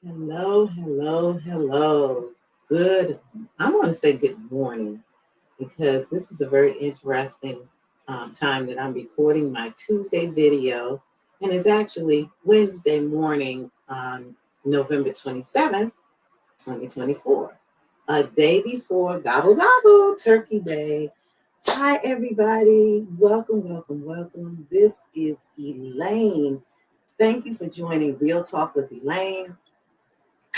Hello, hello, hello. Good, I want to say good morning because this is a very interesting time that I'm recording my Tuesday video. And it's actually Wednesday morning on November 27th, 2024, a day before Gobble Gobble Turkey Day. Hi, everybody. Welcome, welcome, welcome. This is Elaine. Thank you for joining Real Talk with Elaine.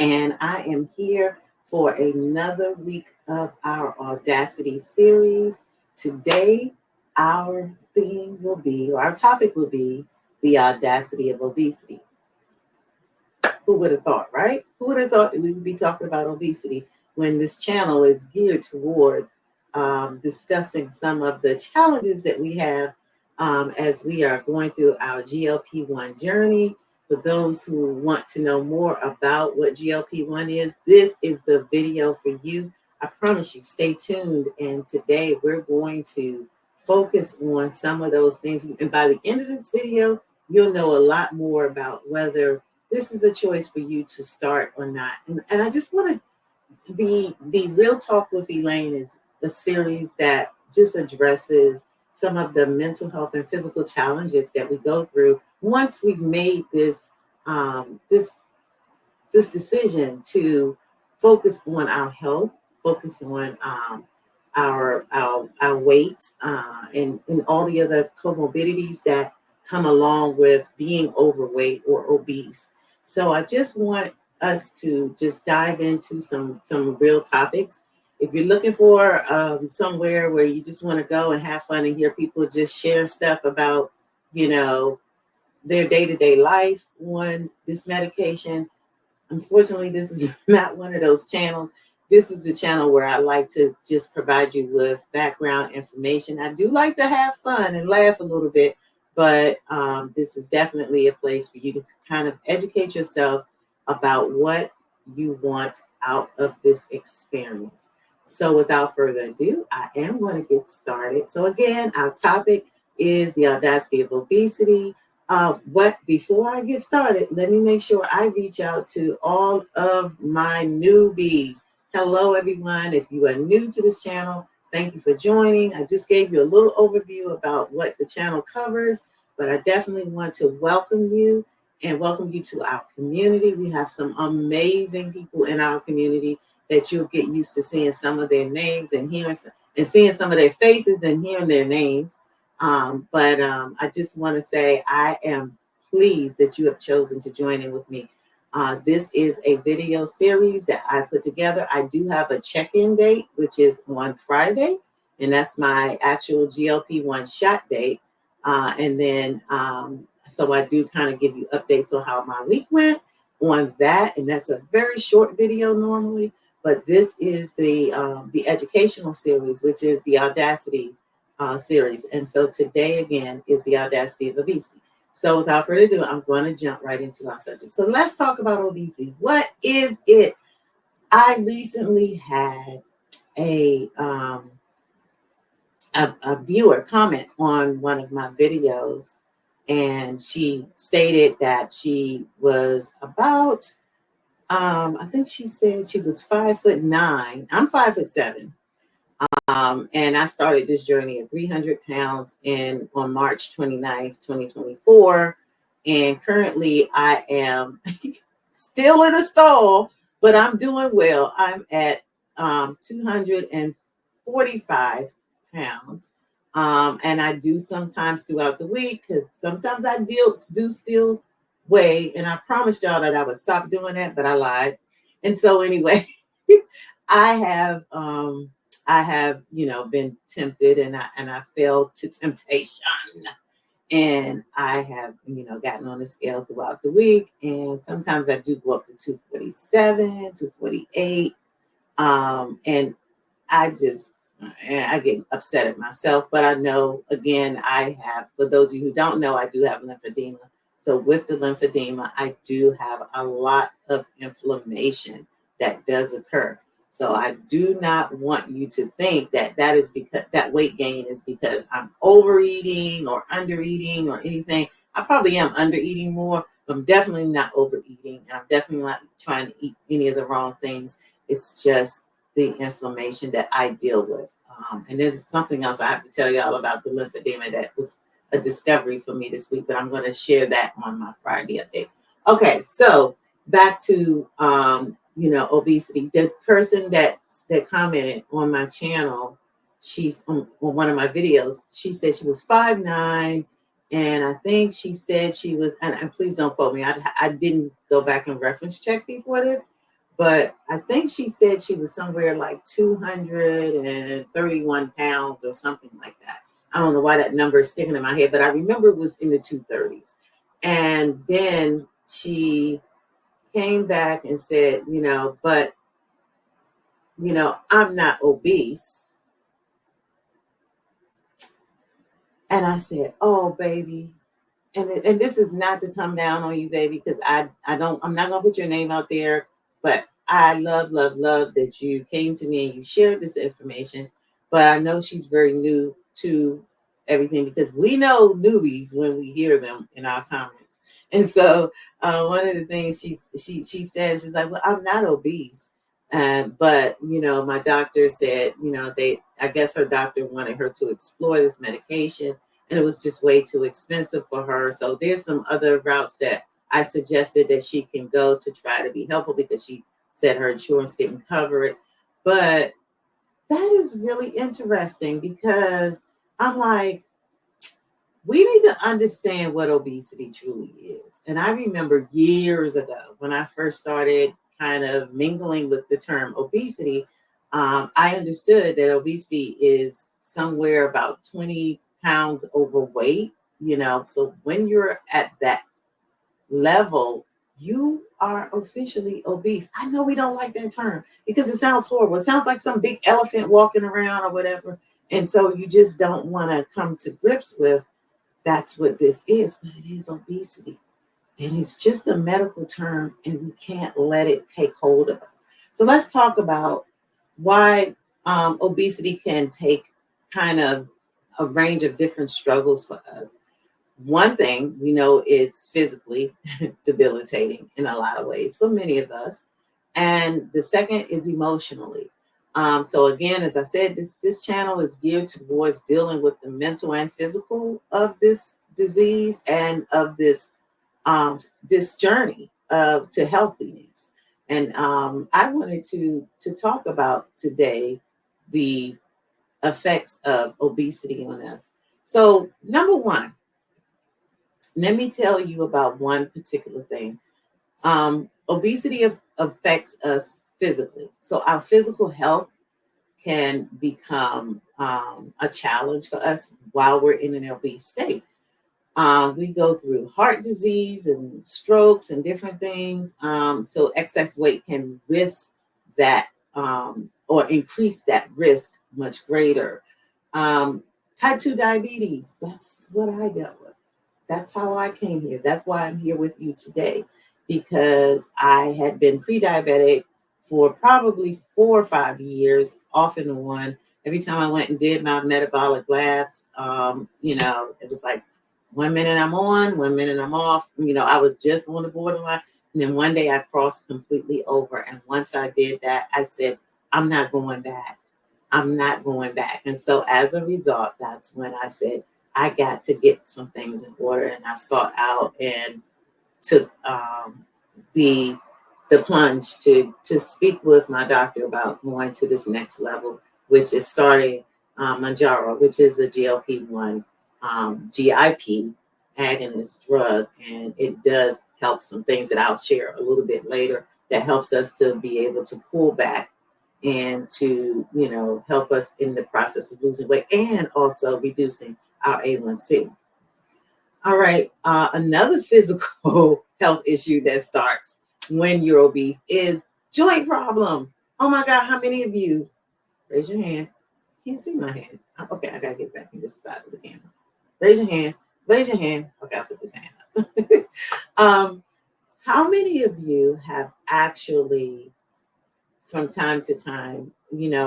And I am here for another week of our Audacity series. Today, our theme will be, or our topic will be, the audacity of obesity. Who would have thought, right? Who would have thought that we would be talking about obesity when this channel is geared towards discussing some of the challenges that we have as we are going through our GLP-1 journey. For those who want to know more about what GLP-1 is, this is the video for you. I promise you, stay tuned. And today we're going to focus on some of those things. And by the end of this video, you'll know a lot more about whether this is a choice for you to start or not. And I just want to, the Real Talk with Elaine is a series that just addresses some of the mental health and physical challenges that we go through once we've made this decision to focus on our health, focus on our weight, and all the other comorbidities that come along with being overweight or obese. So I just want us to just dive into some real topics. If you're looking for somewhere where you just want to go and have fun and hear people just share stuff about, you know, their day-to-day life on this medication, unfortunately, this is not one of those channels. This is the channel where I like to just provide you with background information. I do like to have fun and laugh a little bit, but this is definitely a place for you to kind of educate yourself about what you want out of this experience. So without further ado, I am going to get started. So again, our topic is the audacity of obesity. What before I get started, let me make sure I reach out to all of my newbies. Hello, everyone. If you are new to this channel, thank you for joining. I just gave you a little overview about what the channel covers, but I definitely want to welcome you and welcome you to our community. We have some amazing people in our community that you'll get used to seeing some of their names and hearing and seeing some of their faces and hearing their names. But I just want to say I am pleased that you have chosen to join in with me. This is a video series that I put together. I do have a check-in date, which is on Friday, and that's my actual GLP-1 shot date. And then, so I do kind of give you updates on how my week went on that, and that's a very short video normally. But this is the educational series, which is the Audacity series. And so today, again, is the audacity of obesity. So without further ado, I'm going to jump right into our subject. So let's talk about obesity. What is it? I recently had a viewer comment on one of my videos, and she stated that she was about, I think she said she was 5'9". I'm 5'7". And I started this journey at 300 pounds on March 29th, 2024. And currently I am still in a stall, but I'm doing well. I'm at 245 pounds. And I do sometimes throughout the week, because sometimes I do still weigh. And I promised y'all that I would stop doing that, but I lied. And so anyway, I have been tempted, and I fell to temptation, and I have gotten on the scale throughout the week, and sometimes I do go up to 247, 248, and I get upset at myself. But I know, again, for those of you who don't know, I do have lymphedema. So with the lymphedema, I do have a lot of inflammation that does occur. So I do not want you to think that is because that weight gain is because I'm overeating or undereating or anything. I probably am undereating more, I'm definitely not overeating, and I'm definitely not trying to eat any of the wrong things. It's just the inflammation that I deal with. And there's something else I have to tell y'all about the lymphedema that was a discovery for me this week, but I'm going to share that on my Friday update. Okay, so back to obesity. The person that commented on my channel, she's on one of my videos. She said she was 5'9", and I think she said she was. And please don't quote me. I didn't go back and reference check before this, but I think she said she was somewhere like 231 pounds or something like that. I don't know why that number is sticking in my head, but I remember it was in the 230s. And then she came back and said, but, I'm not obese. And I said, oh, baby. And this is not to come down on you, baby, because I'm not going to put your name out there, but I love, love, love that you came to me and you shared this information. But I know she's very new to everything, because we know newbies when we hear them in our comments. And so one of the things she said, she's like, well, I'm not obese. But, my doctor said, I guess her doctor wanted her to explore this medication, and it was just way too expensive for her. So there's some other routes that I suggested that she can go to try to be helpful, because she said her insurance didn't cover it. But that is really interesting, because I'm like, we need to understand what obesity truly is. And I remember years ago when I first started kind of mingling with the term obesity, I understood that obesity is somewhere about 20 pounds overweight, So when you're at that level, you are officially obese. I know we don't like that term because it sounds horrible. It sounds like some big elephant walking around or whatever. And so you just don't want to come to grips with that's what this is, but it is obesity. And it's just a medical term, and we can't let it take hold of us. So let's talk about why obesity can take kind of a range of different struggles for us. One thing we know, it's physically debilitating in a lot of ways for many of us. And the second is emotionally. So again, as I said, this channel is geared towards dealing with the mental and physical of this disease and of this journey to healthiness. And I wanted to talk about today the effects of obesity on us. So number one, let me tell you about one particular thing. Obesity affects us physically. So our physical health can become a challenge for us while we're in an obese state. We go through heart disease and strokes and different things. So excess weight can risk that or increase that risk much greater. Type 2 diabetes, that's what I dealt with. That's how I came here. That's why I'm here with you today, because I had been pre-diabetic for probably 4 or 5 years, off and on. Every time I went and did my metabolic labs, it was like 1 minute I'm on, 1 minute I'm off. I was just on the borderline. And then one day I crossed completely over. And once I did that, I said, I'm not going back. I'm not going back. And so as a result, that's when I said, I got to get some things in order. And I sought out and took the plunge to speak with my doctor about going to this next level, which is starting Manjaro, which is a GLP-1 GIP agonist drug. And it does help some things that I'll share a little bit later that helps us to be able to pull back and to, help us in the process of losing weight and also reducing our A1C. All right. Another physical health issue that starts when you're obese is joint problems. Oh my God. How many of you, raise your hand. Can't see my hand. Okay. I got to get back in this side of the camera. Raise your hand. Raise your hand. Okay. I'll put this hand up. How many of you have actually, from time to time,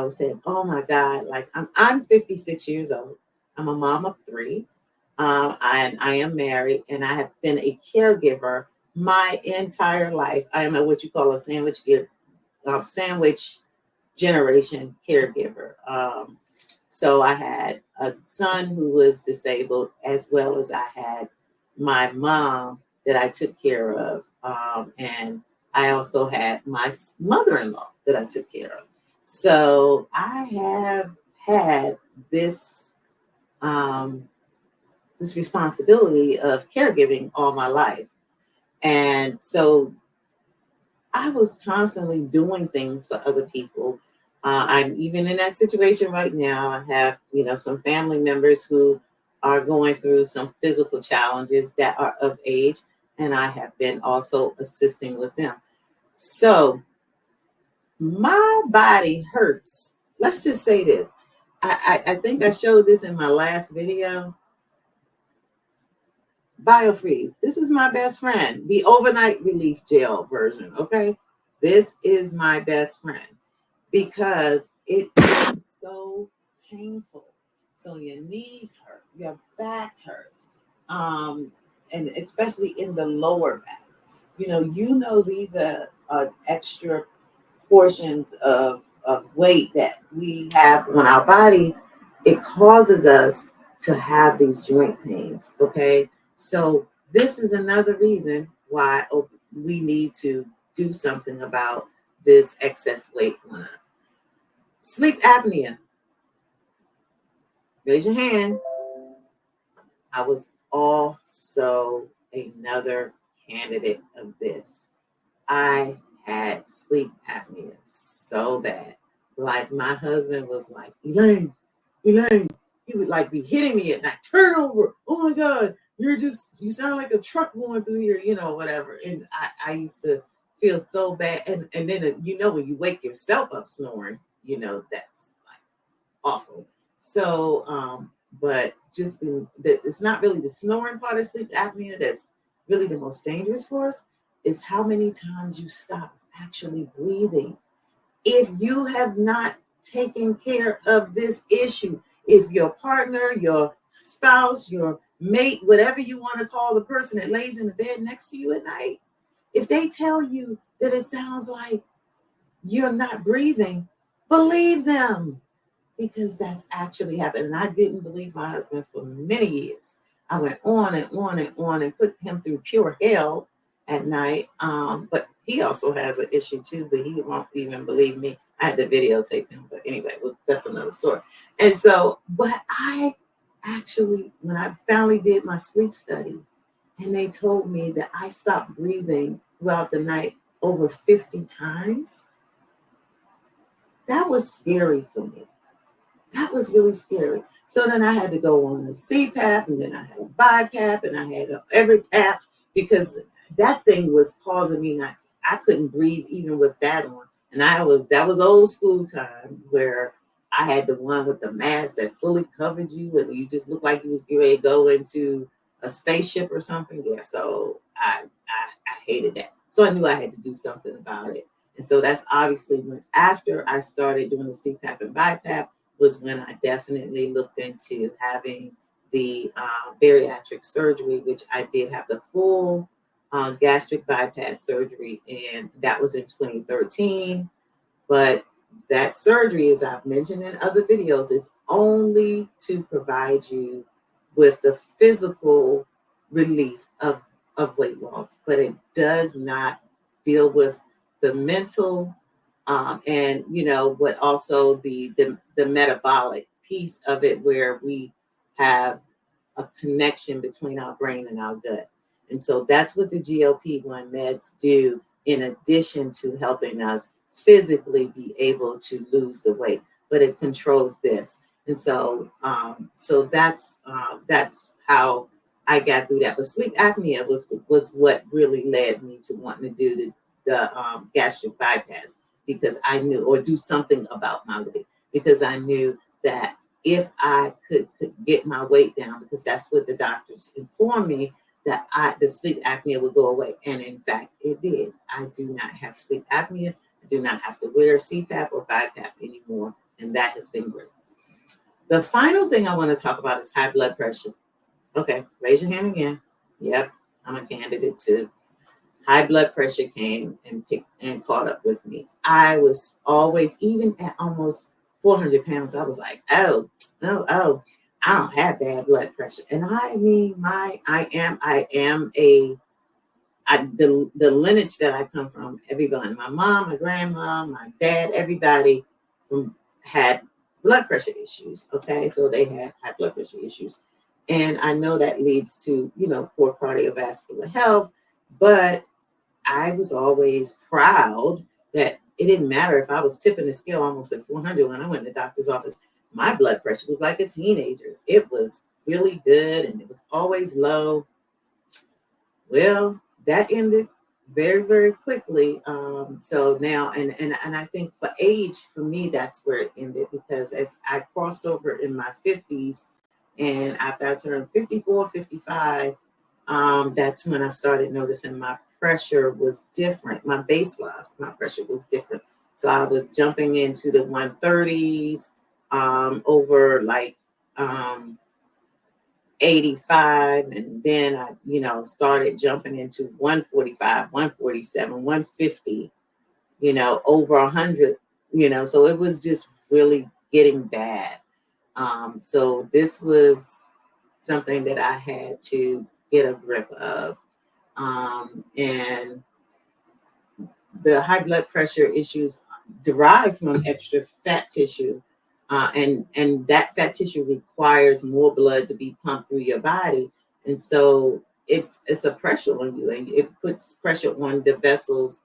said, oh my God, like I'm 56 years old. I'm a mom of 3. I am married, and I have been a caregiver my entire life, I am a, what you call a sandwich generation caregiver. So I had a son who was disabled, as well as I had my mom that I took care of. And I also had my mother-in-law that I took care of. So I have had this um, this responsibility of caregiving all my life. And so I was constantly doing things for other people. I'm even in that situation right now. I have, some family members who are going through some physical challenges that are of age, and I have been also assisting with them. So my body hurts. Let's just say this. I think I showed this in my last video. Biofreeze. This is my best friend, the overnight relief gel version. Okay. This is my best friend because it is so painful. So your knees hurt, your back hurts, and especially in the lower back. These are extra portions of weight that we have on our body. It causes us to have these joint pains. Okay. So this is another reason why we need to do something about this excess weight on us. Sleep apnea. Raise your hand. I was also another candidate of this. I had sleep apnea so bad. Like my husband was like, Elaine, he would like be hitting me at night. Turn over. Oh my God, you sound like a truck going through here, whatever. And I used to feel so bad. And then, when you wake yourself up snoring, that's like awful. So, but just it's not really the snoring part of sleep apnea that's really the most dangerous for us, is how many times you stop actually breathing. If you have not taken care of this issue, if your partner, your spouse, your mate, whatever you want to call the person that lays in the bed next to you at night, if they tell you that it sounds like you're not breathing, believe them, because that's actually happened. And I didn't believe my husband for many years. I went on and on and on and put him through pure hell at night. But he also has an issue too, but he won't even believe me. I had to videotape him, but anyway, that's another story. And so, but I actually, when I finally did my sleep study, and they told me that I stopped breathing throughout the night over 50 times, that was scary for me. That was really scary. So then I had to go on the CPAP, and then I had a BiPAP, and I had every PAP, because that thing was causing me not. I couldn't breathe even with that on, and that was old school time where I had the one with the mask that fully covered you, and you just looked like you was getting ready to go into a spaceship or something. Yeah, so I hated that. So I knew I had to do something about it, and so that's obviously when, after I started doing the CPAP and BiPAP, was when I definitely looked into having the bariatric surgery, which I did have the full gastric bypass surgery, and that was in 2013. But that surgery, as I've mentioned in other videos, is only to provide you with the physical relief of weight loss, but it does not deal with the mental, and what also the metabolic piece of it, where we have a connection between our brain and our gut. And so that's what the GLP-1 meds do, in addition to helping us physically be able to lose the weight, but it controls this. And so, that's how I got through that. But sleep apnea was what really led me to wanting to do the gastric bypass, because I knew, or do something about my weight, because I knew that if I could get my weight down, because that's what the doctors informed me, that the sleep apnea would go away. And in fact, it did. I do not have sleep apnea. I do not have to wear CPAP or BiPAP anymore. And that has been great. The final thing I want to talk about is high blood pressure. Okay, raise your hand again. Yep, I'm a candidate too. high blood pressure came and picked and caught up with me. I was always, even at almost 400 pounds, I was like, oh, I don't have bad blood pressure. And I mean, I am the lineage that I come from, everybody, my mom, my grandma, my dad, everybody from had blood pressure issues. Okay, so they had high blood pressure issues, and I know that leads to poor cardiovascular health. But I was always proud that it didn't matter if I was tipping the scale almost at 400 when I went to the doctor's office. My blood pressure was like a teenager's. It was really good, and it was always low. Well, that ended very, very quickly. So now, and I think for age, for me, that's where it ended, because as I crossed over in my 50s, and after I turned 54, 55, that's when I started noticing my pressure was different. My baseline, my pressure was different. So I was jumping into the 130s, over like, 85, and then I started jumping into 145, 147, 150, over 100, so it was just really getting bad. So this was something that I had to get a grip of. And the high blood pressure issues derive from extra fat tissue, and that fat tissue requires more blood to be pumped through your body, and so it's a pressure on you, and it puts pressure on the vessels,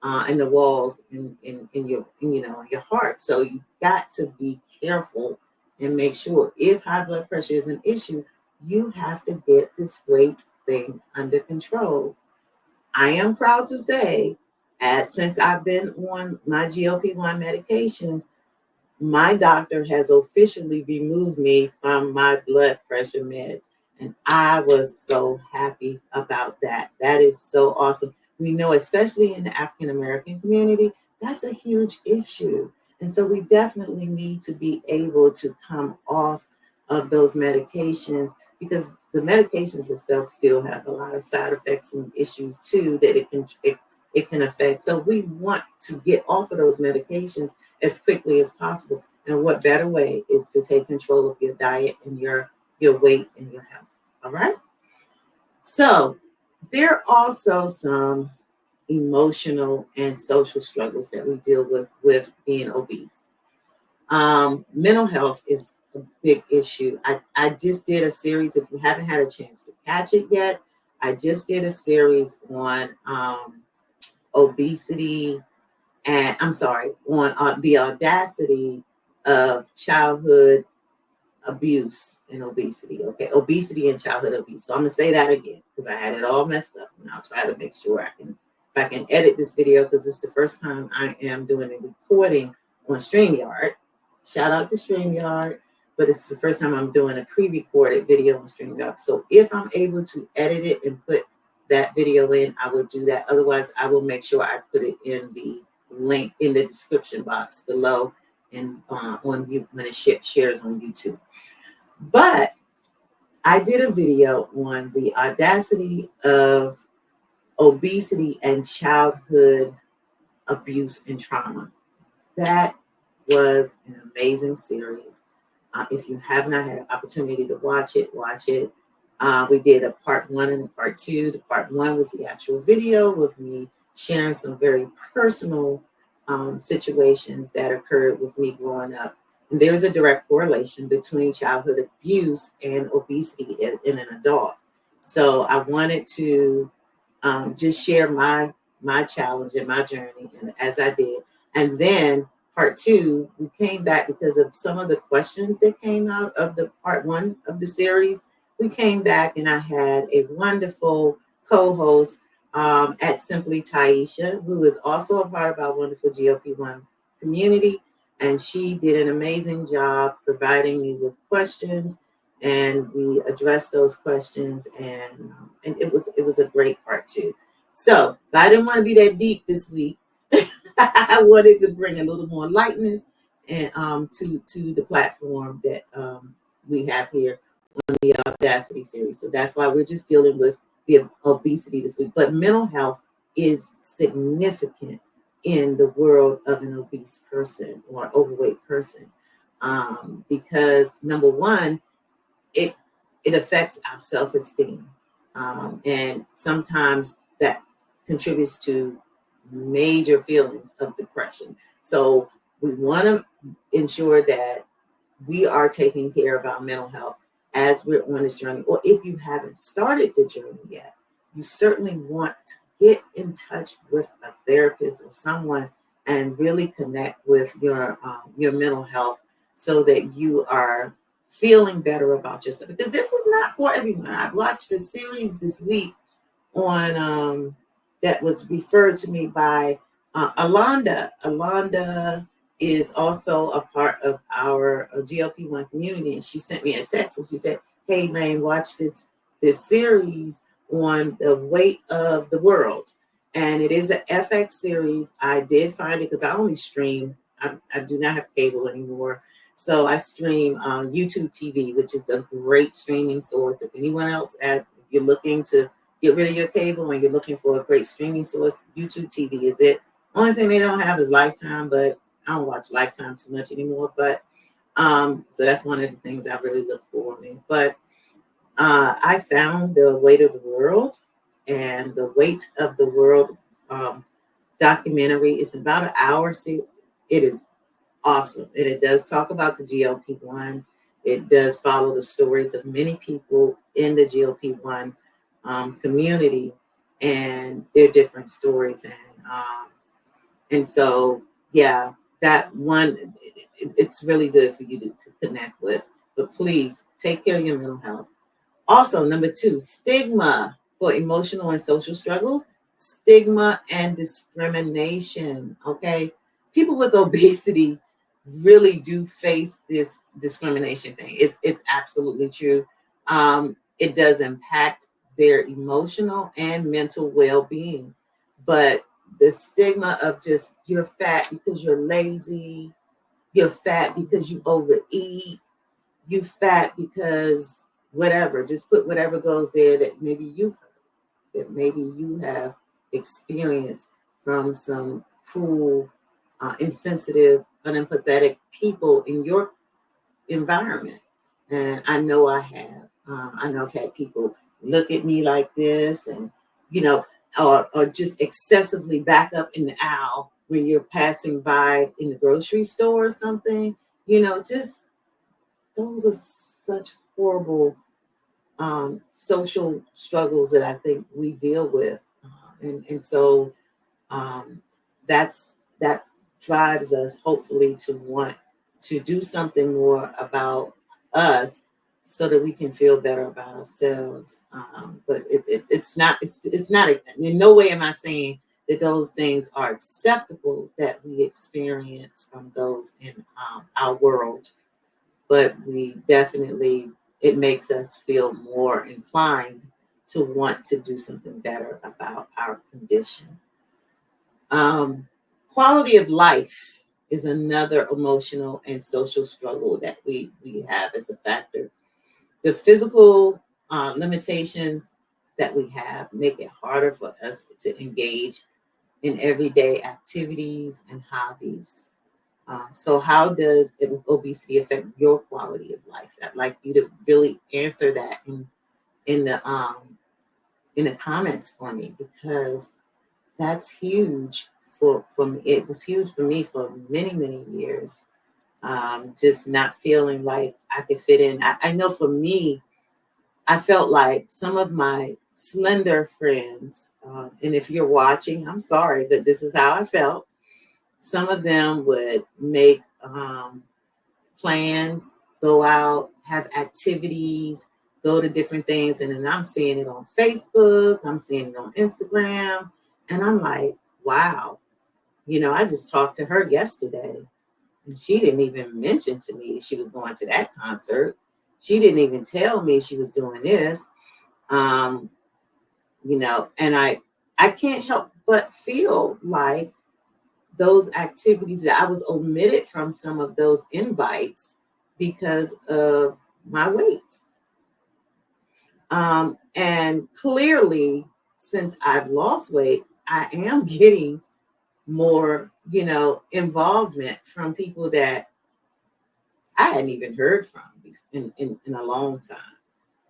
and the walls in your your heart. So you got to be careful and make sure, if high blood pressure is an issue, you have to get this weight thing under control. I am proud to say, as since I've been on my GLP-1 medications, my doctor has officially removed me from my blood pressure meds. And I was so happy about that. That is so awesome. We know, especially in the African American community, that's a huge issue. And so we definitely need to be able to come off of those medications, because the medications itself still have a lot of side effects and issues too that it can affect. So we want to get off of those medications as quickly as possible. And what better way is to take control of your diet and your weight and your health. All right. So there are also some emotional and social struggles that we deal with being obese. Mental health is a big issue. I just did a series, if you haven't had a chance to catch it yet, I just did a series on obesity, and I'm sorry, on the audacity of childhood abuse and obesity. Okay, obesity and childhood abuse. So I'm gonna say that again because I had it all messed up, and I'll try to make sure if I can edit this video, because it's the first time I am doing a recording on StreamYard. Shout out to StreamYard, but it's the first time I'm doing a pre-recorded video on StreamYard. So if I'm able to edit it and put that video in, I will do that. Otherwise, I will make sure I put it in the link in the description box below, and on you when it shares on YouTube. But I did a video on the audacity of obesity and childhood abuse and trauma. That was an amazing series. If you have not had an opportunity to watch it, watch it. We did a part 1 and a part 2. The part 1 was the actual video with me sharing some very personal situations that occurred with me growing up. And there's a direct correlation between childhood abuse and obesity in an adult. So I wanted to just share my challenge and my journey, and as I did. And then part 2, we came back because of some of the questions that came out of the part 1 of the series. We came back, and I had a wonderful co-host at Simply Taisha, who is also a part of our wonderful GLP-1 community. And she did an amazing job providing me with questions, and we addressed those questions, and it was a great part 2. So, but I didn't want to be that deep this week. I wanted to bring a little more lightness and to the platform that we have here on the Audacity series. So that's why we're just dealing with the obesity this week. But mental health is significant in the world of an obese person or overweight person, because number one, it it affects our self-esteem, and sometimes that contributes to major feelings of depression. So we want to ensure that we are taking care of our mental health as we're on this journey. Or if you haven't started the journey yet, you certainly want to get in touch with a therapist or someone and really connect with your mental health so that you are feeling better about yourself. Because this is not for everyone. I watched a series this week on that was referred to me by Alonda. Alonda is also a part of our GLP-1 community, and she sent me a text and she said, "Hey, Lane, watch this series on the weight of the world." And it is an FX series. I did find it because I only stream. I do not have cable anymore. So I stream YouTube TV, which is a great streaming source. If anyone else, if you're looking to get rid of your cable and you're looking for a great streaming source, YouTube TV is it. Only thing they don't have is Lifetime, but I don't watch Lifetime too much anymore. But so that's one of the things I really look for. But I found the weight of the world, and the weight of the world documentary is about an hour. See, it is awesome. And it does talk about the GLP-1s. It does follow the stories of many people in the GLP-1 community and their different stories. And so, yeah, that one, it's really good for you to connect with. But please take care of your mental health. Also, number two, stigma for emotional and social struggles, stigma and discrimination. Okay. People with obesity really do face this discrimination thing. It's absolutely true. It does impact their emotional and mental well-being. But the stigma of just you're fat because you're lazy, you're fat because you overeat, you fat because whatever, just put whatever goes there that maybe you've heard, that maybe you have experienced from some cruel, insensitive, unempathetic people in your environment. And I know I have. I know I've had people look at me like this and, you know, or just excessively back up in the aisle when you're passing by in the grocery store or something. Just those are such horrible social struggles that I think we deal with, and so that drives us hopefully to want to do something more about us so that we can feel better about ourselves. But it's not in no way am I saying that those things are acceptable that we experience from those in our world, but we definitely, it makes us feel more inclined to want to do something better about our condition. Um, Quality of life is another emotional and social struggle that we have as a factor. The physical limitations that we have make it harder for us to engage in everyday activities and hobbies. So how does obesity affect your quality of life? I'd like you to really answer that in the in the comments for me, because that's huge for me. It was huge for me for many years. Just not feeling like I could fit in. I know for me, I felt like some of my slender friends, and if you're watching, I'm sorry, but this is how I felt. Some of them would make plans, go out, have activities, go to different things. And then I'm seeing it on Facebook, I'm seeing it on Instagram. And I'm like, wow, I just talked to her yesterday and she didn't even mention to me she was going to that concert. She didn't even tell me she was doing this. Um, and I can't help but feel like those activities that I was omitted from some of those invites because of my weight. And clearly, since I've lost weight, I am getting more, involvement from people that I hadn't even heard from in a long time.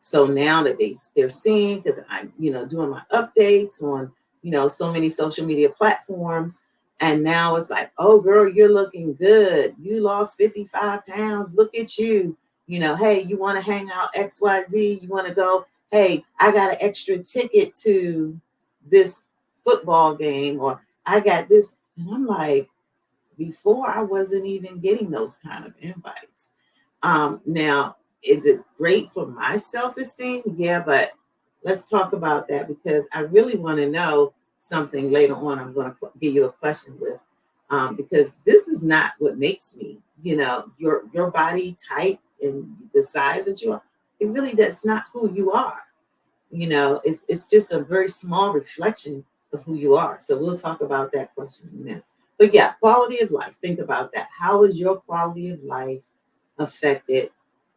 So now that they're seeing, because I'm doing my updates on so many social media platforms, and now it's like, oh girl, you're looking good. You lost 55 pounds. Look at you. Hey, you want to hang out XYZ? You want to go? Hey, I got an extra ticket to this football game, or I got this, and I'm like, before I wasn't even getting those kind of invites. Now, is it great for my self-esteem? Yeah, but let's talk about that, because I really want to know something later on. I'm going to give you a question with, because this is not what makes me, your body type and the size that you are. It really, that's not who you are. It's just a very small reflection of who you are. So we'll talk about that question in a minute. But yeah, quality of life. Think about that. How is your quality of life affected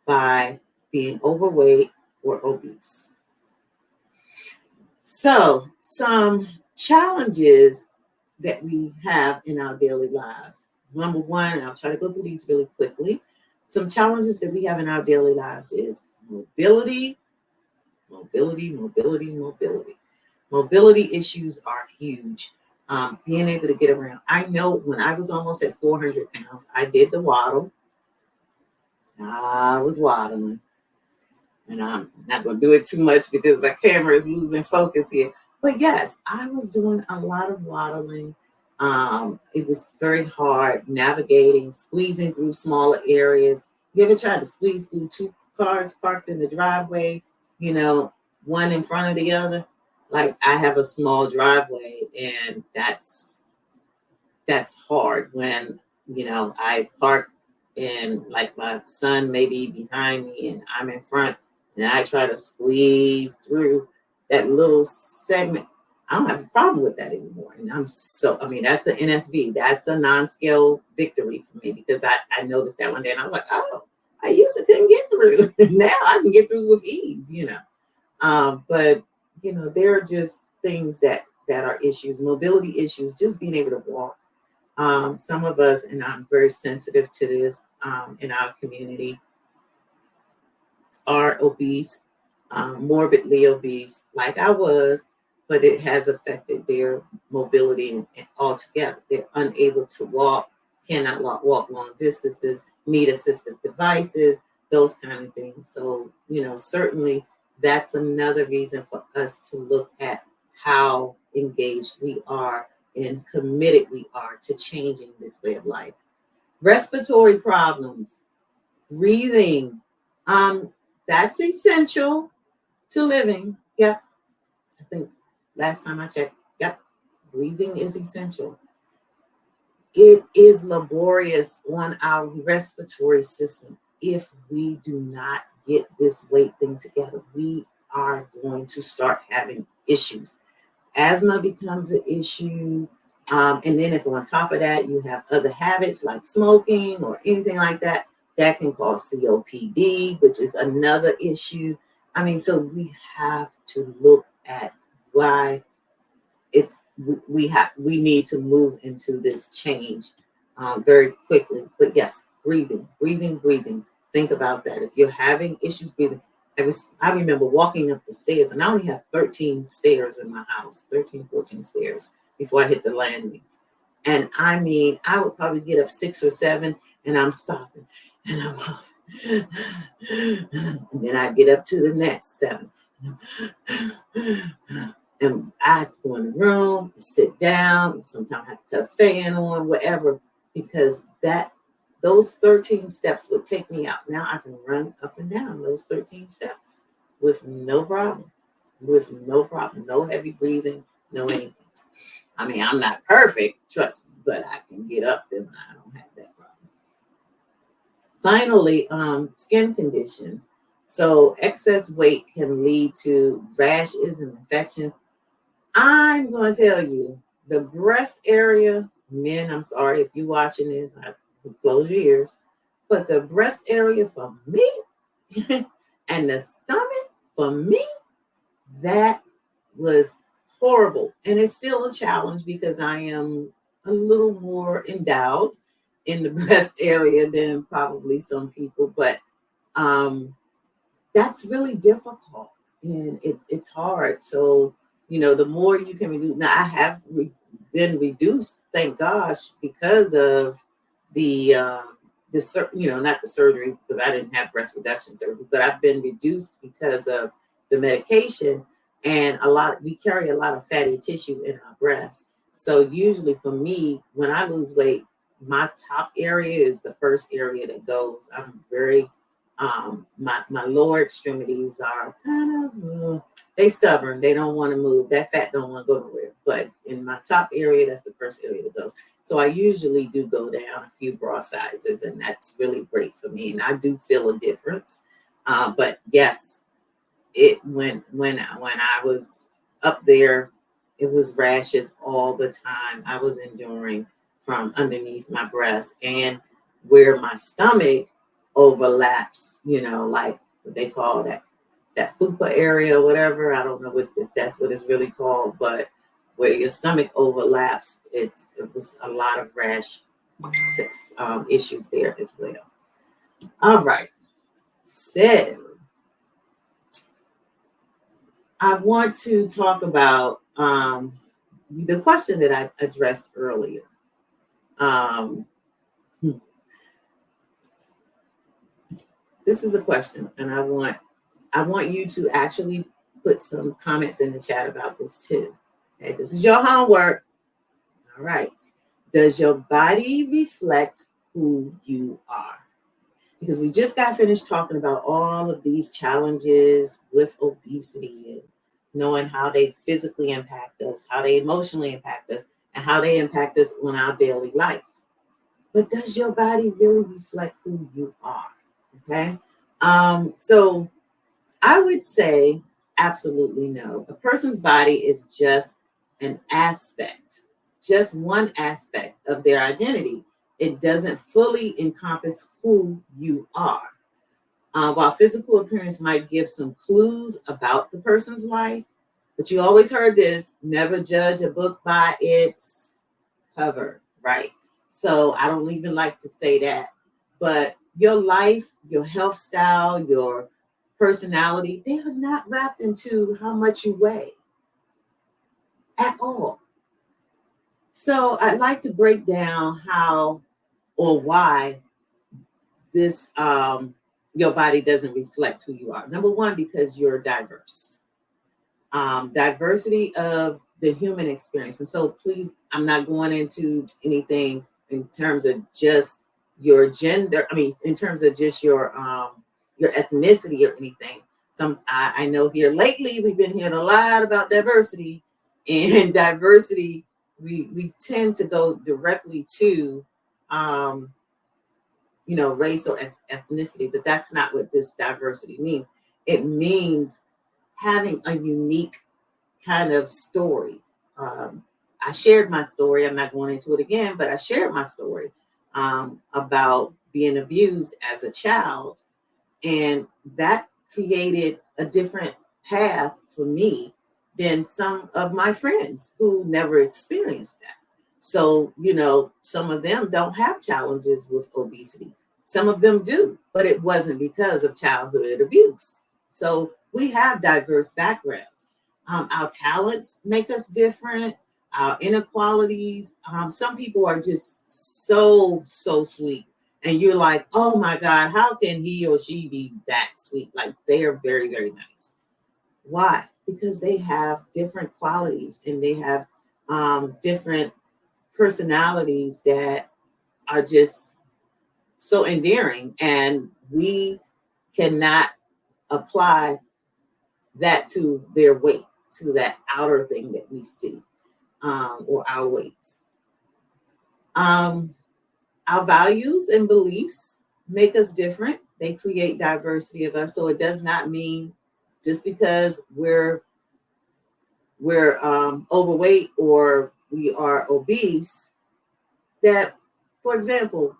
by being overweight or obese? So, some challenges that we have in our daily lives. Number one, I'll try to go through these really quickly. Some challenges that we have in our daily lives is mobility, mobility, mobility, mobility. Mobility issues are huge. Being able to get around. I know when I was almost at 400 pounds, I did the waddle. I was waddling. And I'm not going to do it too much because the camera is losing focus here. But yes, I was doing a lot of waddling. It was very hard navigating, squeezing through smaller areas. You ever tried to squeeze through two cars parked in the driveway, one in front of the other? Like, I have a small driveway, and that's hard when, I park and like my son may be behind me and I'm in front, and I try to squeeze through that little segment. I don't have a problem with that anymore. And that's an NSV. That's a non-scale victory for me, because I noticed that one day and I was like, oh, I used to couldn't get through. Now I can get through with ease, But, there are just things that are issues, mobility issues, just being able to walk. Some of us, and I'm very sensitive to this, in our community, are obese, morbidly obese, like I was, but it has affected their mobility altogether. They're unable to walk, cannot walk long distances, need assistive devices, those kind of things. So, certainly that's another reason for us to look at how engaged we are and committed we are to changing this way of life. Respiratory problems, breathing, that's essential to living. Yep. I think last time I checked, yep, breathing is essential. It is laborious on our respiratory system. If we do not get this weight thing together, we are going to start having issues. Asthma becomes an issue. And then if on top of that, you have other habits like smoking or anything like that, that can cause COPD, which is another issue. So we have to look at why we need to move into this change very quickly. But yes, breathing. Think about that. If you're having issues breathing, I remember walking up the stairs, and I only have 13 stairs in my house, 13, 14 stairs before I hit the landing. And I would probably get up 6 or 7, and I'm stopping, and I'm off. And then I get up to the next 7. And I have to go in the room and sit down. Sometimes I have to cut a fan on, whatever, because those 13 steps would take me out. Now I can run up and down those 13 steps with no problem. No heavy breathing, no anything. I'm not perfect, trust me, but I can get up there when I don't have that problem. Finally, skin conditions. So excess weight can lead to rashes and infections. I'm going to tell you, the breast area, men, I'm sorry if you're watching this, close your ears, but the breast area for me and the stomach for me, that was horrible. And it's still a challenge because I am a little more endowed in the breast area than probably some people, but um, that's really difficult and it's hard. So, the more you can reduce. Now, I have been reduced, thank gosh, because of the, not the surgery, because I didn't have breast reduction surgery, but I've been reduced because of the medication. And we carry a lot of fatty tissue in our breasts. So, usually for me, when I lose weight, my top area is the first area that goes. I'm very my lower extremities are kind of they stubborn. They don't want to move. That fat don't want to go nowhere. But in my top area, that's the first area that goes. So I usually do go down a few bra sizes, and that's really great for me. And I do feel a difference. But yes, when I was up there, it was rashes all the time. I was enduring from underneath my breast and where my stomach overlaps, like what they call that fupa area or whatever. I don't know if that's what it's really called, but where your stomach overlaps, it was a lot of rash issues there as well. All right. So I want to talk about the question that I addressed earlier. This is a question, and I want you to actually put some comments in the chat about this too. Okay, this is your homework. All right. Does your body reflect who you are? Because we just got finished talking about all of these challenges with obesity and knowing how they physically impact us, how they emotionally impact us, and how they impact us on our daily life. But does your body really reflect who you are? Okay. So I would say absolutely no. A person's body is just an aspect, just one aspect of their identity. It doesn't fully encompass who you are. While physical appearance might give some clues about the person's life, but you always heard this: never judge a book by its cover, right? So I don't even like to say that, but your life, your health style, your personality, they are not wrapped into how much you weigh at all. So I'd like to break down how or why this your body doesn't reflect who you are. Number one, because you're diverse. Diversity of the human experience. And so please, I'm not going into anything in terms of just your gender. I mean, in terms of just your ethnicity or anything. I know here lately we've been hearing a lot about diversity, and diversity we tend to go directly to race or ethnicity, but that's not what this diversity means. It means having a unique kind of story. I shared my story. I'm not going into it again, but I shared my story about being abused as a child. And that created a different path for me than some of my friends who never experienced that. So, some of them don't have challenges with obesity. Some of them do, but it wasn't because of childhood abuse. So we have diverse backgrounds. Our talents make us different, our inequalities. Some people are just so sweet. And you're like, oh my God, how can he or she be that sweet? Like, they are very, very nice. Why? Because they have different qualities and they have different personalities that are just so endearing. And we cannot apply that to their weight, to that outer thing that we see, or our weight. Our values and beliefs make us different. They create diversity of us. So it does not mean just because we're overweight or we are obese that, for example,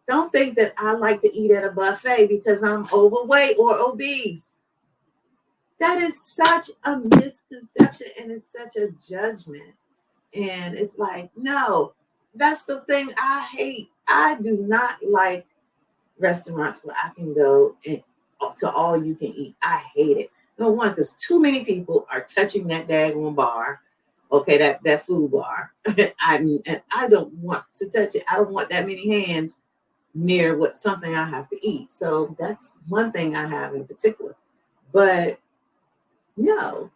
don't think that I like to eat at a buffet because I'm overweight or obese. That is such a misconception and it's such a judgment. And it's like, no, that's the thing I hate. I do not like restaurants where I can go and to all you can eat. I hate it. No one, because too many people are touching that daggone bar. Okay, that food bar. I don't want to touch it. I don't want that many hands near what something I have to eat. So that's one thing I have in particular. But no,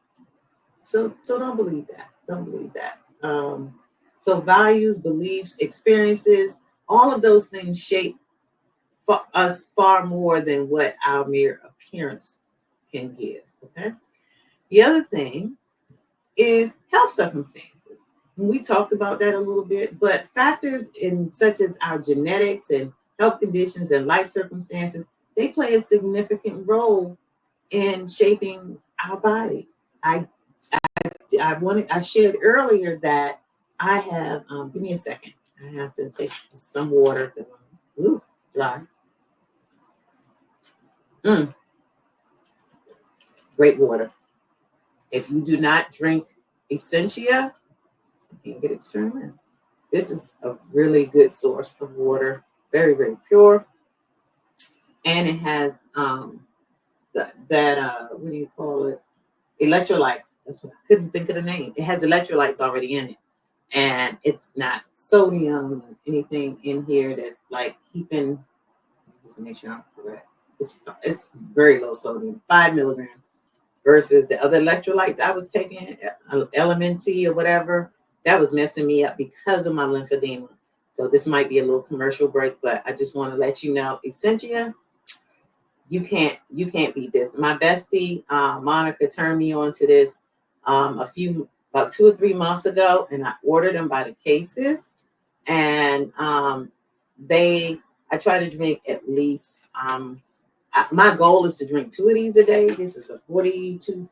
so don't believe that. Don't believe that. So values, beliefs, experiences, all of those things shape for us far more than what our mere appearance can give. Okay. The other thing is health circumstances. We talked about that a little bit, but factors in such as our genetics and health conditions and life circumstances, they play a significant role in shaping our body. I shared earlier that I have give me a second. I have to take some water because I'm dry. Great water. If you do not drink Essentia, I can't get it to turn around. This is a really good source of water, very, very pure. And it has what do you call it? Electrolytes. That's what I couldn't think of the name. It has electrolytes already in it. And it's not sodium or anything in here that's like keeping, just make sure I'm correct. It's very low sodium, 5 milligrams, versus the other electrolytes I was taking, LMNT or whatever, that was messing me up because of my lymphedema. So this might be a little commercial break, but I just want to let you know, Essentia, you can't beat this. My bestie, Monica, turned me on to this about 2 or 3 months ago, and I ordered them by the cases. And I try to drink at least, my goal is to drink 2 of these a day. This is a 42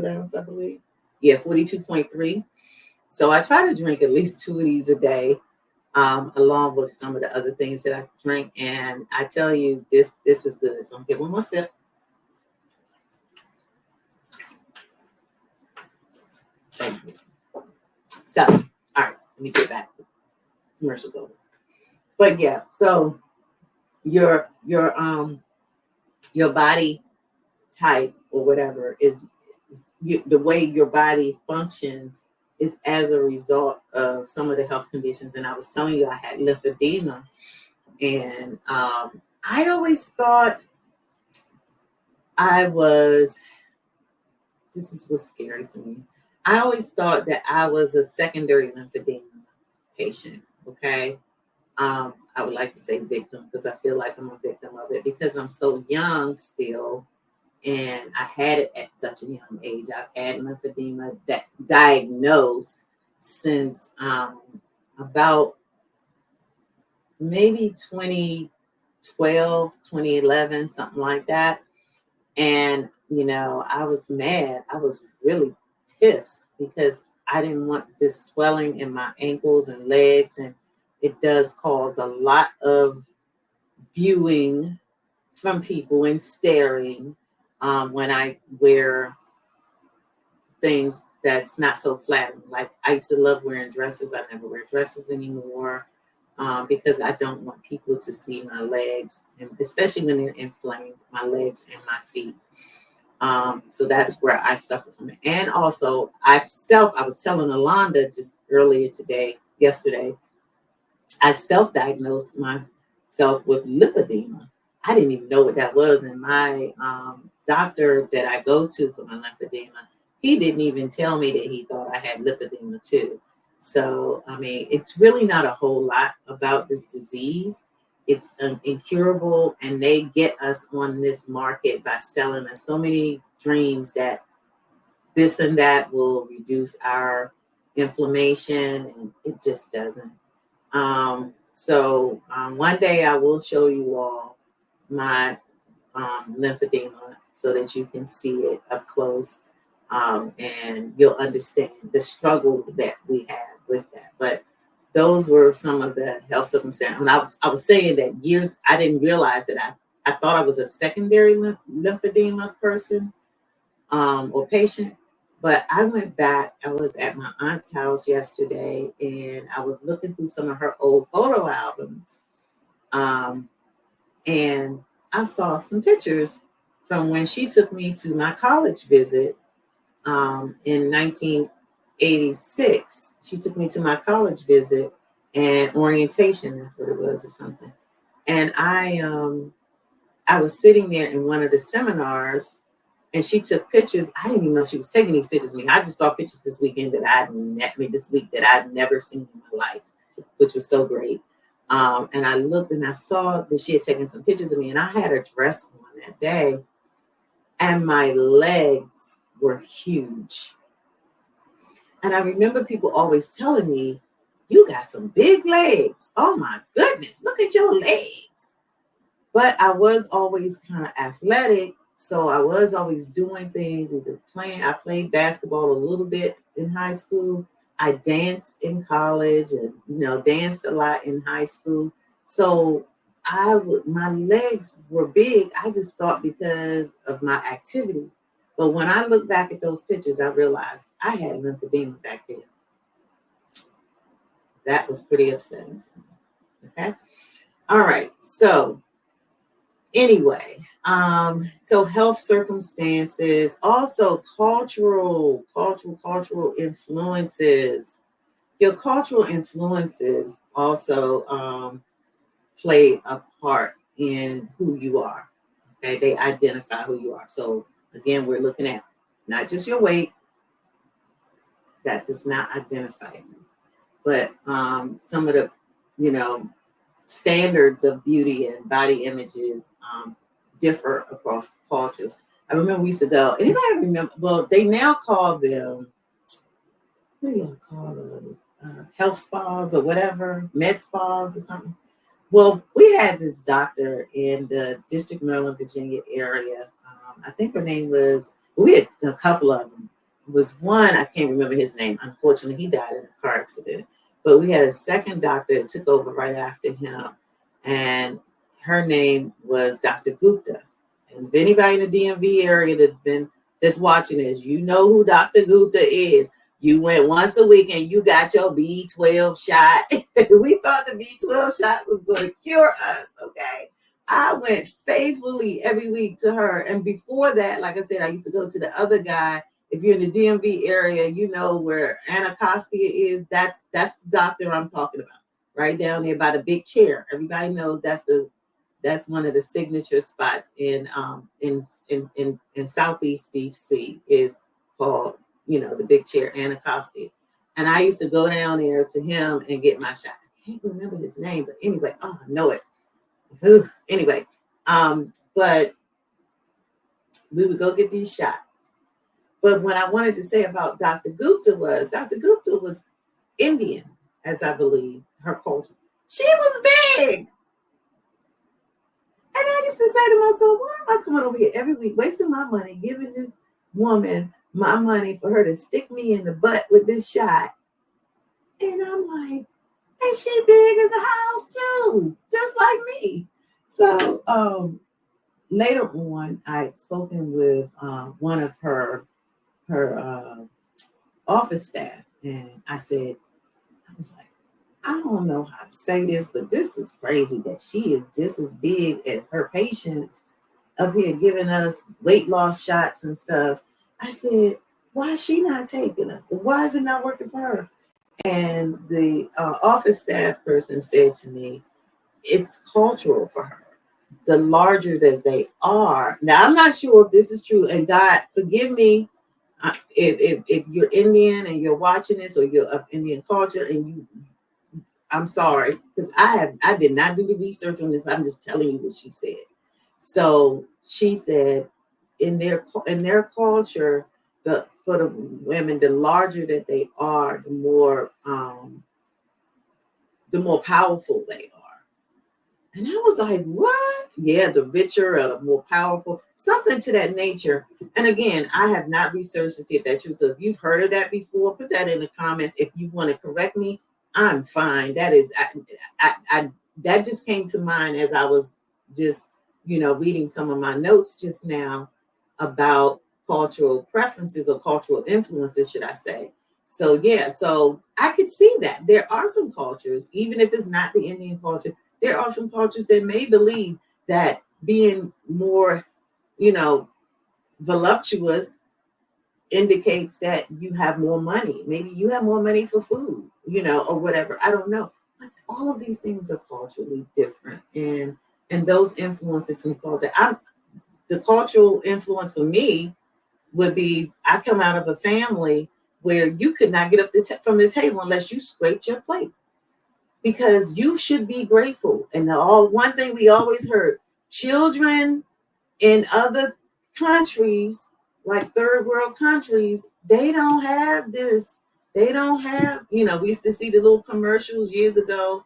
ounce, I believe. Yeah, 42.3. So I try to drink at least 2 of these a day, along with some of the other things that I drink. And I tell you, this is good. So I'm gonna get one more sip. Thank you. So, all right, let me get back to commercials over. But yeah, so your body type or whatever is the way your body functions is as a result of some of the health conditions. And I was telling you I had lymphedema, and I always thought this is what's scary for me. I always thought that I was a secondary lymphedema patient. Okay. I would like to say victim because I feel like I'm a victim of it because I'm so young still. And I had it at such a young age. I've had lymphedema that diagnosed since about maybe 2012, 2011, something like that. And, I was mad. I was really pissed because I didn't want this swelling in my ankles and legs. And it does cause a lot of viewing from people and staring when I wear things that's not so flattering. Like I used to love wearing dresses. I never wear dresses anymore because I don't want people to see my legs, and especially when they're inflamed, my legs and my feet. So that's where I suffer from it. And also I was telling Alonda just yesterday, I self-diagnosed myself with lymphedema. I didn't even know what that was. And my doctor that I go to for my lymphedema, he didn't even tell me that he thought I had lymphedema too. So, I mean, it's really not a whole lot about this disease. It's incurable, and they get us on this market by selling us so many dreams that this and that will reduce our inflammation, and it just doesn't. So one day I will show you all my lymphedema so that you can see it up close, and you'll understand the struggle that we have with that. But those were some of the health circumstances. And I was saying that I didn't realize that I thought I was a secondary lymphedema person, or patient. But I went back. I was at my aunt's house yesterday, and I was looking through some of her old photo albums, um, and I saw some pictures from when she took me to my college visit in 1986. She took me to my college visit and orientation. That's what it was, or something. And I was sitting there in one of the seminars, and she took pictures. I didn't even know she was taking these pictures of me. I just saw pictures this weekend that this week that I'd never seen in my life, which was so great. And I looked and I saw that she had taken some pictures of me, and I had a dress on that day, and my legs were huge. And I remember people always telling me, "You got some big legs. Oh my goodness, look at your legs." But I was always kind of athletic. So I was always doing things, either playing. I played basketball a little bit in high school. I danced in college and, danced a lot in high school. So my legs were big. I just thought because of my activities. But when I look back at those pictures, I realized I had lymphedema back then. That was pretty upsetting for me. Okay. All right. So anyway, so health circumstances, also cultural influences. Your cultural influences also play a part in who you are. Okay, they identify who you are. So again, we're looking at not just your weight. That does not identify you, but some of the, you know, standards of beauty and body images differ across cultures. I remember we used to go. Anybody remember? Well, they now call them, what do y'all call those? Health spas or whatever, med spas or something. Well, we had this doctor in the District, Maryland, Virginia area. I think her name was, we had a couple of them. It was one, I can't remember his name. Unfortunately, he died in a car accident. But we had a second doctor that took over right after him. And her name was Dr. Gupta. And if anybody in the DMV area that's watching this, you know who Dr. Gupta is. You went once a week and you got your B12 shot. We thought the B12 shot was going to cure us, okay? I went faithfully every week to her. And before that, like I said, I used to go to the other guy. If you're in the DMV area, you know where Anacostia is. That's the doctor I'm talking about. Right down there by the big chair. Everybody knows that's one of the signature spots in Southeast DC is called, the big chair, Anacostia. And I used to go down there to him and get my shot. I can't remember his name, but anyway, I know it. Anyway, but we would go get these shots. But what I wanted to say about Dr. Gupta was Indian, as I believe, her culture. She was big. And I used to say to myself, why am I coming over here every week, wasting my money, giving this woman my money for her to stick me in the butt with this shot? And I'm like, and she big as a house too, just like me. So later on, I had spoken with one of her office staff, and I was like, I don't know how to say this, but this is crazy that she is just as big as her patients up here giving us weight loss shots and stuff. I said, why is she not taking them? Why is it not working for her? And the office staff person said to me, it's cultural for her. The larger that they are. Now, I'm not sure if this is true, and God, forgive me if you're Indian and you're watching this, or you're of Indian culture, and I'm sorry, because I did not do the research on this. I'm just telling you what she said. So she said, in their culture, for the women, the larger that they are, the more powerful they are. And I was like, what? Yeah, the richer or the more powerful, something to that nature. And again, I have not researched to see if that's true. So if you've heard of that before, put that in the comments. If you want to correct me, I'm fine. That is, that just came to mind as I was just, reading some of my notes just now about cultural preferences or cultural influences, should I say. So yeah, so I could see that there are some cultures, even if it's not the Indian culture, there are some cultures that may believe that being more, you know, voluptuous indicates that you have more money. Maybe you have more money for food, you know, or whatever. I don't know. But all of these things are culturally different, and those influences can cause it. I'm the cultural influence for me would be I come out of a family where you could not get up from the table unless you scraped your plate because you should be grateful. And all one thing we always heard: children in other countries, like third world countries, they don't have this. They don't have, you know, we used to see the little commercials years ago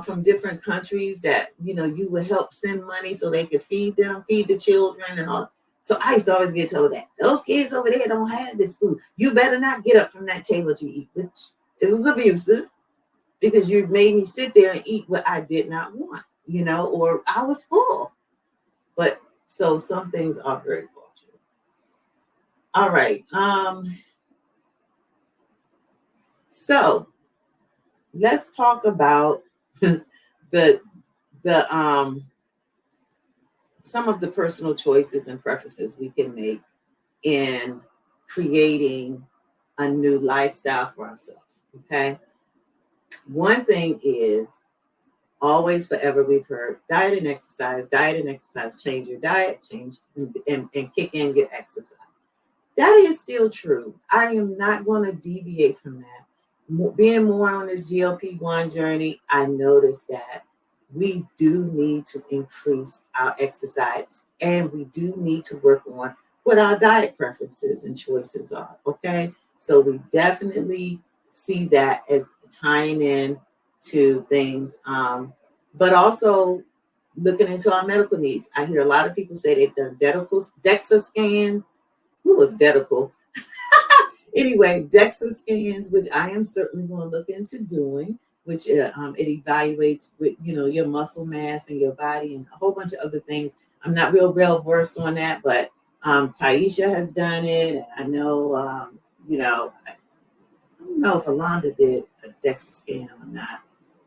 from different countries that, you know, you would help send money so they could feed them, feed the children and all. So I used to always get told that those kids over there don't have this food. You better not get up from that table to eat, which it was abusive because you made me sit there and eat what I did not want, you know, or I was full. But so some things are very cultural. All right. So let's talk about the the some of the personal choices and preferences we can make in creating a new lifestyle for ourselves. Okay. One thing is always forever we've heard diet and exercise, change your diet, change and kick in your exercise. That is still true. I am not going to deviate from that. Being more on this GLP-1 journey, I noticed that we do need to increase our exercise and we do need to work on what our diet preferences and choices are. Okay. So we definitely see that as tying in to things, but also looking into our medical needs. I hear a lot of people say they've done DEXA scans. Who was Dedical? Anyway, DEXA scans, which I am certainly going to look into doing, which it evaluates with, you know, your muscle mass and your body and a whole bunch of other things. I'm not real well versed on that, but Taisha has done it. I know, you know, I don't know if Alonda did a DEXA scan or not.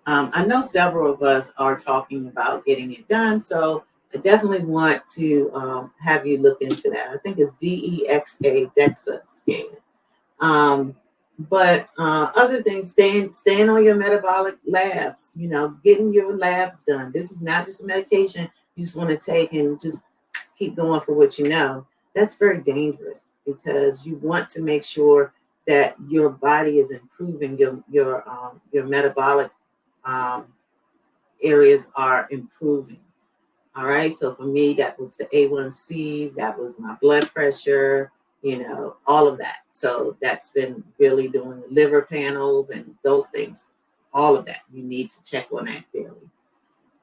I know several of us are talking about getting it done, so I definitely want to have you look into that. I think it's DEXA scan. But other things, staying on your metabolic labs, you know, getting your labs done. This is not just a medication you just want to take and just keep going for what you know. That's very dangerous because you want to make sure that your body is improving, your metabolic areas are improving. All right. So for me, that was the A1Cs, that was my blood pressure, you know, all of that. So that's been really doing the liver panels and those things. All of that. You need to check on that daily.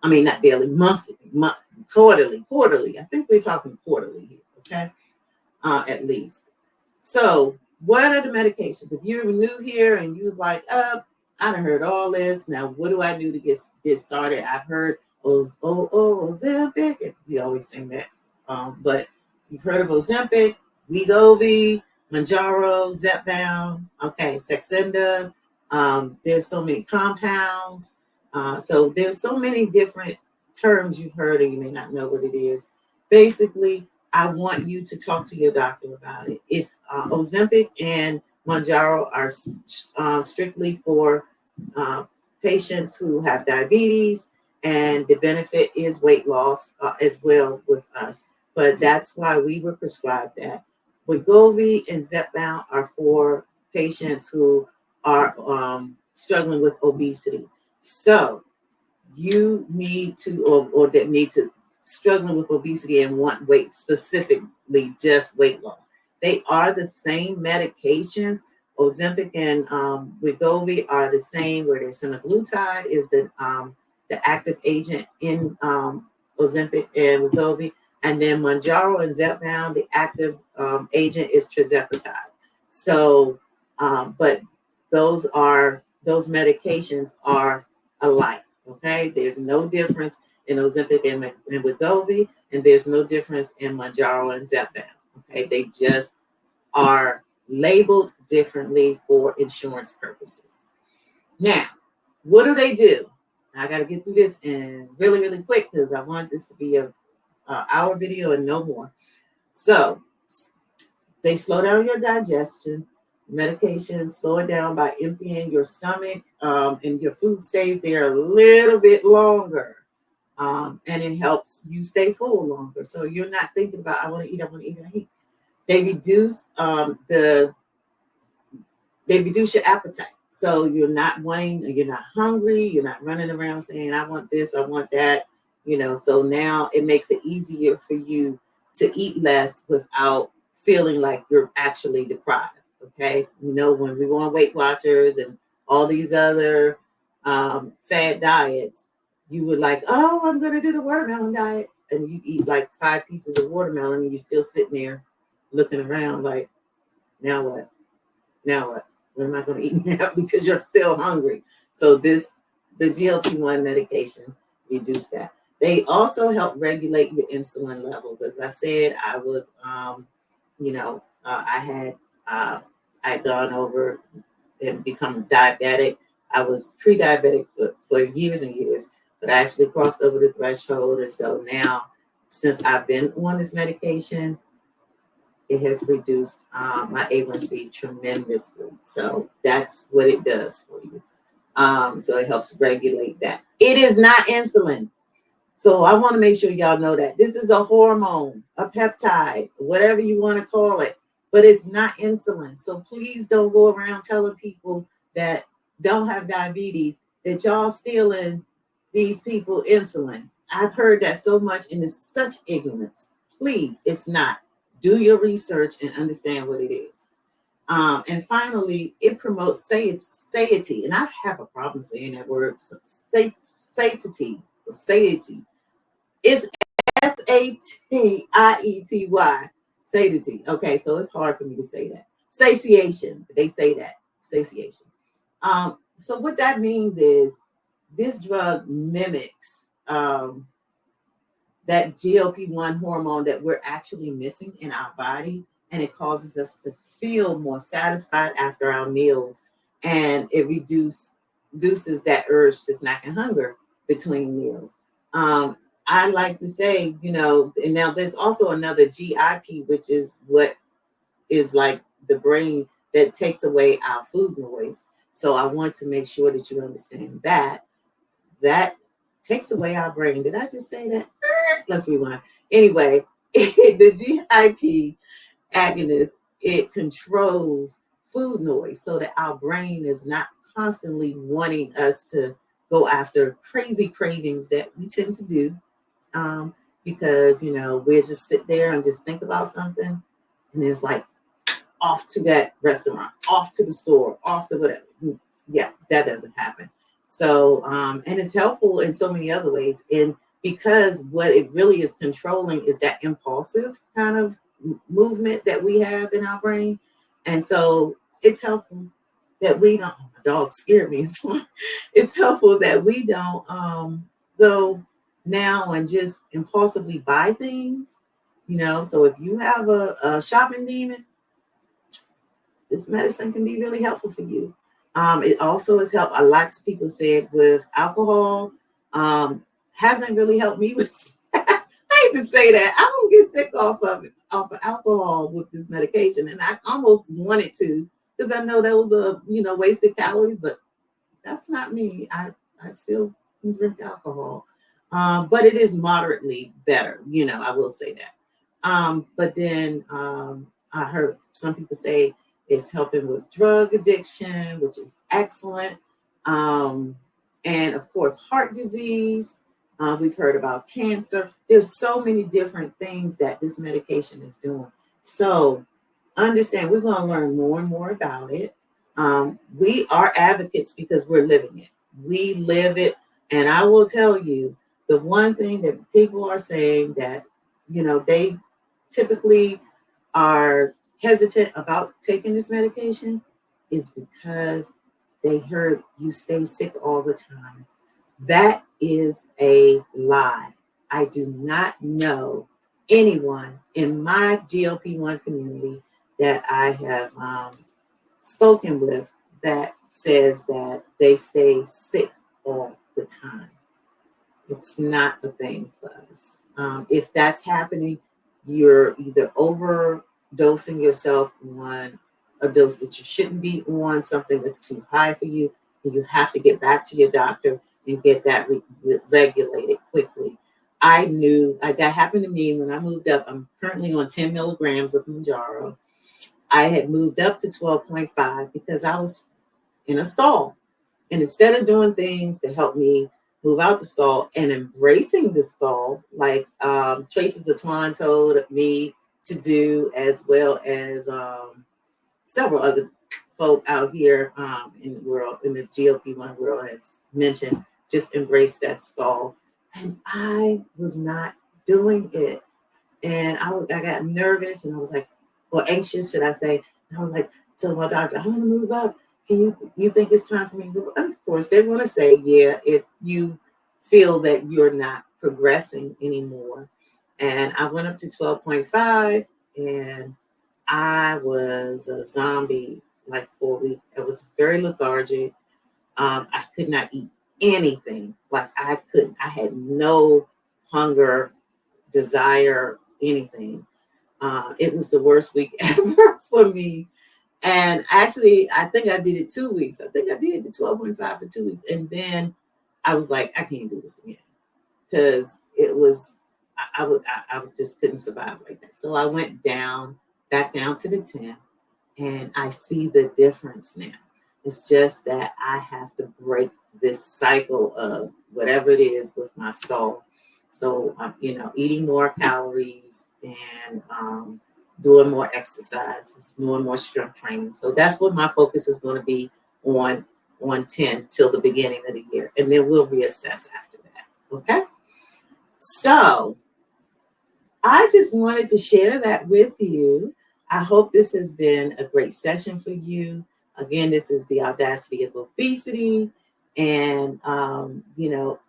I mean, not daily, monthly, quarterly. I think we're talking quarterly here. Okay. At least. So what are the medications? If you're new here and you was like, I done heard all this. Now, what do I do to get started? I've heard Ozempic. We always sing that. But you've heard of Ozempic, Wegovy, Manjaro, Zepbound, okay, Saxenda. There's so many compounds. So there's so many different terms you've heard and you may not know what it is. Basically, I want you to talk to your doctor about it. If Ozempic and Manjaro are strictly for patients who have diabetes, and the benefit is weight loss as well with us. But that's why we were prescribed that. Wegovy and Zepbound are for patients who are struggling with obesity. So you need to, or that need to, struggling with obesity and want weight, specifically just weight loss. They are the same medications. Ozempic and Wegovy are the same, where there's semaglutide is the active agent in Ozempic and Wegovy, and then Manjaro and Zepbound, the active agent is tirzepatide. So, but those medications are alike. Okay, there's no difference in Ozempic and Wegovy, and there's no difference in Manjaro and Zepbound. Okay, they just are labeled differently for insurance purposes. Now, what do? I got to get through this and really, really quick because I want this to be a hour video and no more. So they slow down your digestion. Medications slow it down by emptying your stomach, and your food stays there a little bit longer. And it helps you stay full longer. So you're not thinking about, I want to eat, I want to eat, I want to eat. They reduce they reduce your appetite. So you're not wanting, you're not hungry, you're not running around saying, I want this, I want that, So now it makes it easier for you to eat less without feeling like you're actually deprived. Okay. When we go on Weight Watchers and all these other fad diets, you would like, oh, I'm going to do the watermelon diet. And you eat like 5 pieces of watermelon and you're still sitting there looking around like, now what? Now what? What am I going to eat now? Because you're still hungry. So the GLP-1 medications reduce that. They also help regulate your insulin levels. As I said, I was, I'd gone over and become diabetic. I was pre-diabetic for years and years, but I actually crossed over the threshold. And so now, since I've been on this medication, it has reduced my A1C tremendously. So that's what it does for you. So it helps regulate that. It is not insulin. So I want to make sure y'all know that this is a hormone, a peptide, whatever you want to call it, but it's not insulin. So please don't go around telling people that don't have diabetes that y'all stealing these people insulin. I've heard that so much, and it's such ignorance. Please, it's not. Do your research and understand what it is. And finally, it promotes satiety. And I have a problem saying that word. Satiety. Satiety. It's Satiety. Satiety. Okay, so it's hard for me to say that. Satiation. They say that. Satiation. So what that means is this drug mimics that GLP-1 hormone that we're actually missing in our body, and it causes us to feel more satisfied after our meals, and it reduces that urge to snack and hunger between meals. I like to say, and now there's also another GIP, which is what is like the brain that takes away our food noise. So I want to make sure that you understand that takes away our brain. Did I just say that? Let's rewind. Anyway, the GIP agonist, it controls food noise so that our brain is not constantly wanting us to go after crazy cravings that we tend to do, because we'll just sit there and just think about something, and it's like off to that restaurant, off to the store, off to whatever. Yeah, that doesn't happen. So, and it's helpful in so many other ways. And because what it really is controlling is that impulsive kind of movement that we have in our brain. And so it's helpful that we don't, oh, my dog scared me. It's helpful that we don't go now and just impulsively buy things, So if you have a shopping demon, this medicine can be really helpful for you. It also has helped. A lot of people said with alcohol, hasn't really helped me with. I hate to say that. I don't get sick off of alcohol with this medication, and I almost wanted to because I know that was a wasted calories, but that's not me. I still can drink alcohol, but it is moderately better. I will say that. But then I heard some people say it's helping with drug addiction, which is excellent. And of course, heart disease. We've heard about cancer. There's so many different things that this medication is doing. So understand, we're going to learn more and more about it. We are advocates because we're living it. We live it. And I will tell you, the one thing that people are saying that, they typically are hesitant about taking this medication is because they heard you stay sick all the time. That is a lie. I do not know anyone in my GLP-1 community that I have spoken with that says that they stay sick all the time. It's not a thing for us. If that's happening, you're either overdosing yourself on a dose that you shouldn't be on, something that's too high for you, and you have to get back to your doctor and get that regulated quickly. I knew that happened to me when I moved up. I'm currently on 10 milligrams of Manjaro. I had moved up to 12.5 because I was in a stall. And instead of doing things to help me move out the stall and embracing the stall, like Tracy Zatwan told me to do, as well as several other folk out here in the world, in the GLP-1 world, has mentioned, just embrace that stall. And I was not doing it. And I got nervous and I was like, or anxious, should I say. And I was like, telling my doctor, I want to move up. You think it's time for me to move? And of course, they're going to say, yeah, if you feel that you're not progressing anymore. And I went up to 12.5 and I was a zombie like 4 weeks. I was very lethargic. I could not eat anything. Like I couldn't. I had no hunger, desire, anything. It was the worst week ever for me. And actually, I think I did it 2 weeks. I think I did the 12.5 for 2 weeks. And then I was like, I can't do this again. Because it was, I just couldn't survive like that. So I went back down to the 10, and I see the difference now. It's just that I have to break this cycle of whatever it is with my stall. So, eating more calories and doing more exercises, doing more strength training. So that's what my focus is going to be on 10 till the beginning of the year. And then we'll reassess after that. Okay. So I just wanted to share that with you. I hope this has been a great session for you. Again, this is the Audacity of Obesity. And,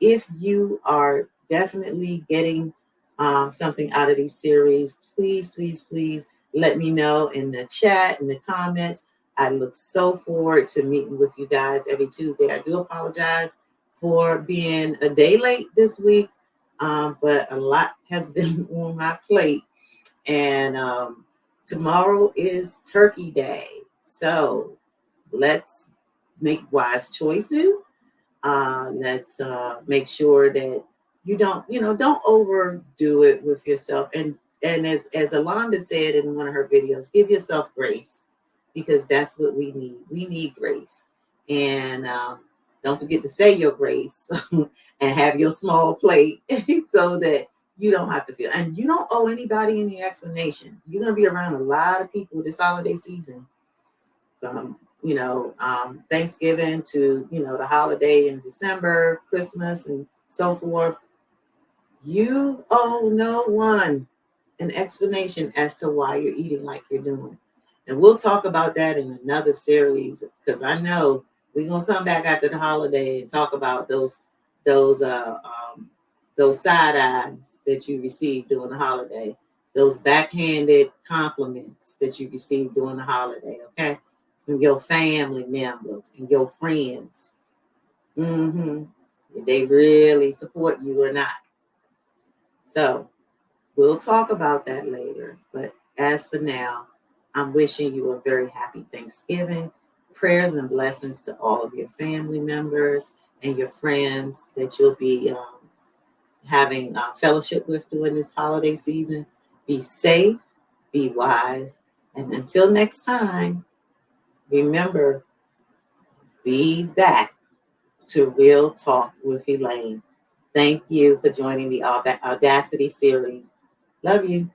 if you are definitely getting something out of these series, please, please, please let me know in the chat, in the comments. I look so forward to meeting with you guys every Tuesday. I do apologize for being a day late this week, but a lot has been on my plate. And tomorrow is Turkey Day. So let's make wise choices. Let's make sure that you don't overdo it with yourself. And as Alonda said in one of her videos, give yourself grace, because that's what we need. We need grace. And don't forget to say your grace and have your small plate so that you don't have to feel. And you don't owe anybody any explanation. You're going to be around a lot of people this holiday season, from Thanksgiving to the holiday in December, Christmas, and so forth. You owe no one an explanation as to why you're eating like you're doing. And we'll talk about that in another series, because I know we're gonna come back after the holiday and talk about those side eyes that you received during the holiday, those backhanded compliments that you received during the holiday, okay? From your family members and your friends. If they really support you or not. So we'll talk about that later. But as for now, I'm wishing you a very happy Thanksgiving. Prayers and blessings to all of your family members and your friends that you'll be having fellowship with during this holiday season. Be safe, be wise, and until next time, remember, be back to Real Talk with Elaine. Thank you for joining the Audacity series. Love you.